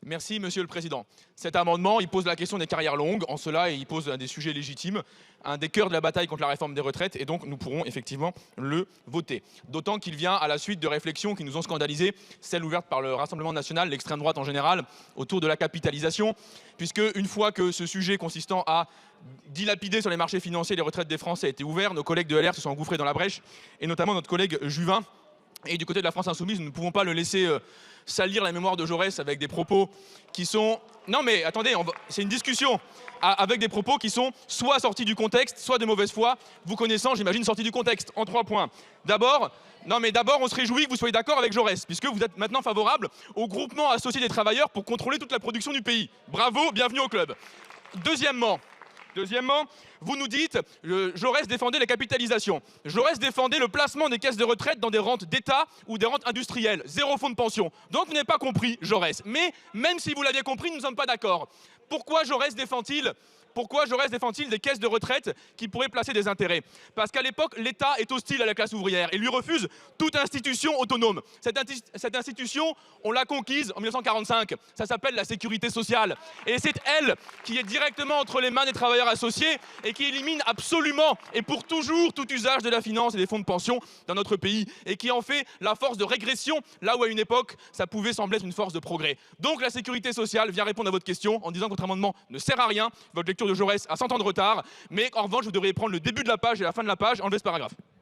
Merci, Monsieur le Président. Cet amendement, il pose la question des carrières longues. En cela, il pose un des sujets légitimes, un des cœurs de la bataille contre la réforme des retraites, et donc nous pourrons effectivement le voter. D'autant qu'il vient à la suite de réflexions qui nous ont scandalisés, celles ouvertes par le Rassemblement national, l'extrême droite en général, autour de la capitalisation, puisque une fois que ce sujet consistant à dilapider sur les marchés financiers les retraites des Français a été ouvert, nos collègues de LR se sont engouffrés dans la brèche, et notamment notre collègue Juvin. Et du côté de la France Insoumise, nous ne pouvons pas le laisser salir la mémoire de Jaurès avec des propos qui sont... Non mais attendez, c'est une discussion avec des propos qui sont soit sortis du contexte, soit de mauvaise foi, vous connaissant, j'imagine, sortis du contexte, en 3 points. D'abord, on se réjouit que vous soyez d'accord avec Jaurès, puisque vous êtes maintenant favorable au groupement associé des travailleurs pour contrôler toute la production du pays. Bravo, bienvenue au club. Deuxièmement, vous nous dites Jaurès défendait la capitalisation. Jaurès défendait le placement des caisses de retraite dans des rentes d'État ou des rentes industrielles. 0 fonds de pension. Donc vous n'avez pas compris Jaurès. Mais même si vous l'aviez compris, nous ne sommes pas d'accord. Pourquoi Jaurès défend-il des caisses de retraite qui pourraient placer des intérêts? Parce qu'à l'époque, l'État est hostile à la classe ouvrière et lui refuse toute institution autonome. Cette institution, on l'a conquise en 1945. Ça s'appelle la sécurité sociale. Et c'est elle qui est directement entre les mains des travailleurs associés et qui élimine absolument et pour toujours tout usage de la finance et des fonds de pension dans notre pays et qui en fait la force de régression là où à une époque, ça pouvait sembler être une force de progrès. Donc la sécurité sociale vient répondre à votre question en disant que votre amendement ne sert à rien. Votre lecture de Jaurès a 100 ans de retard, mais en revanche, vous devriez prendre le début de la page et la fin de la page, enlever ce paragraphe.